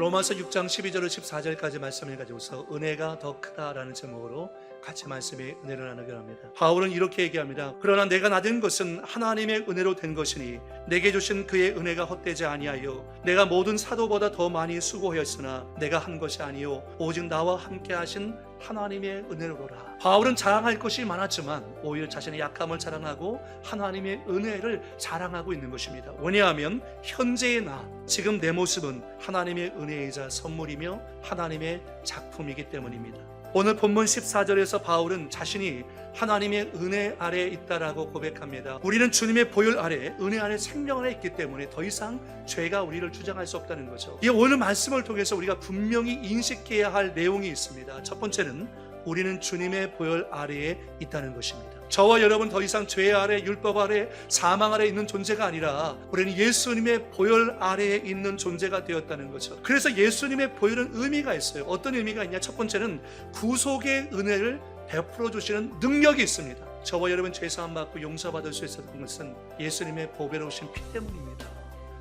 로마서 6장 12절로 14절까지 말씀을 가지고서 은혜가 더 크다라는 제목으로 같이 말씀의 은혜를 나누기로 합니다. 바울은 이렇게 얘기합니다. 그러나 내가 나된 것은 하나님의 은혜로 된 것이니 내게 주신 그의 은혜가 헛되지 아니하여 내가 모든 사도보다 더 많이 수고하였으나 내가 한 것이 아니요 오직 나와 함께 하신 하나님의 은혜로라. 바울은 자랑할 것이 많았지만 오히려 자신의 약함을 자랑하고 하나님의 은혜를 자랑하고 있는 것입니다. 왜냐하면 현재의 나, 지금 내 모습은 하나님의 은혜이자 선물이며 하나님의 작품이기 때문입니다. 오늘 본문 14절에서 바울은 자신이 하나님의 은혜 아래에 있다라고 고백합니다. 우리는 주님의 보혈 아래, 은혜 아래, 생명 아래 있기 때문에 더 이상 죄가 우리를 주장할 수 없다는 거죠. 이 오늘 말씀을 통해서 우리가 분명히 인식해야 할 내용이 있습니다. 첫 번째는 우리는 주님의 보혈 아래에 있다는 것입니다. 저와 여러분 더 이상 죄 아래, 율법 아래, 사망 아래 있는 존재가 아니라 우리는 예수님의 보혈 아래에 있는 존재가 되었다는 거죠. 그래서 예수님의 보혈은 의미가 있어요. 어떤 의미가 있냐? 첫 번째는 구속의 은혜를 베풀어 주시는 능력이 있습니다. 저와 여러분 죄 사함 받고 용서받을 수 있었던 것은 예수님의 보배로우신 피 때문입니다.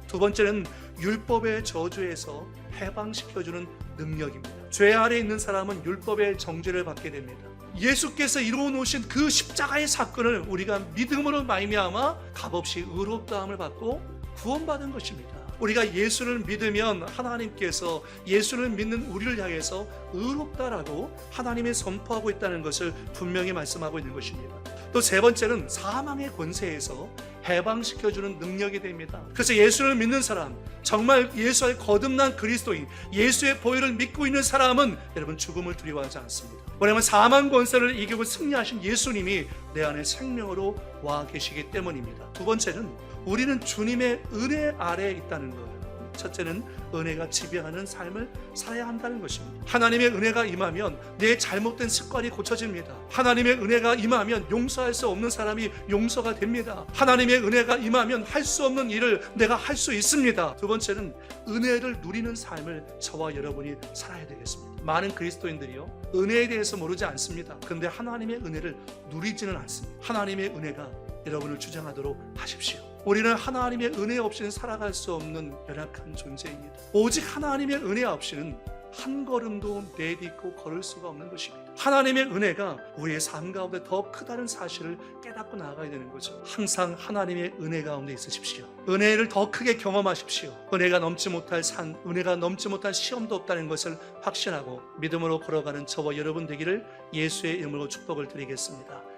두 번째는 율법의 저주에서 해방시켜주는 능력입니다. 죄 아래 있는 사람은 율법의 정죄를 받게 됩니다. 예수께서 이루어 놓으신 그 십자가의 사건을 우리가 믿음으로 말미암아 값없이 의롭다함을 받고 구원받은 것입니다. 우리가 예수를 믿으면 하나님께서 예수를 믿는 우리를 향해서 의롭다라고 하나님이 선포하고 있다는 것을 분명히 말씀하고 있는 것입니다. 또 세 번째는 사망의 권세에서 해방시켜주는 능력이 됩니다. 그래서 예수를 믿는 사람, 정말 예수의 거듭난 그리스도인, 예수의 보혈을 믿고 있는 사람은 여러분 죽음을 두려워하지 않습니다. 왜냐하면 사망 권세를 이기고 승리하신 예수님이 내 안에 생명으로 와 계시기 때문입니다. 두 번째는 우리는 주님의 은혜 아래에 있다는 거예요. 첫째는 은혜가 지배하는 삶을 살아야 한다는 것입니다. 하나님의 은혜가 임하면 내 잘못된 습관이 고쳐집니다. 하나님의 은혜가 임하면 용서할 수 없는 사람이 용서가 됩니다. 하나님의 은혜가 임하면 할 수 없는 일을 내가 할 수 있습니다. 두 번째는 은혜를 누리는 삶을 저와 여러분이 살아야 되겠습니다. 많은 그리스도인들이요 은혜에 대해서 모르지 않습니다. 그런데 하나님의 은혜를 누리지는 않습니다. 하나님의 은혜가 여러분을 주장하도록 하십시오. 우리는 하나님의 은혜 없이는 살아갈 수 없는 연약한 존재입니다. 오직 하나님의 은혜 없이는 한 걸음도 내딛고 걸을 수가 없는 것입니다. 하나님의 은혜가 우리의 삶 가운데 더 크다는 사실을 깨닫고 나아가야 되는 거죠. 항상 하나님의 은혜 가운데 있으십시오. 은혜를 더 크게 경험하십시오. 은혜가 넘지 못할 산, 은혜가 넘지 못할 시험도 없다는 것을 확신하고 믿음으로 걸어가는 저와 여러분 되기를 예수의 이름으로 축복을 드리겠습니다.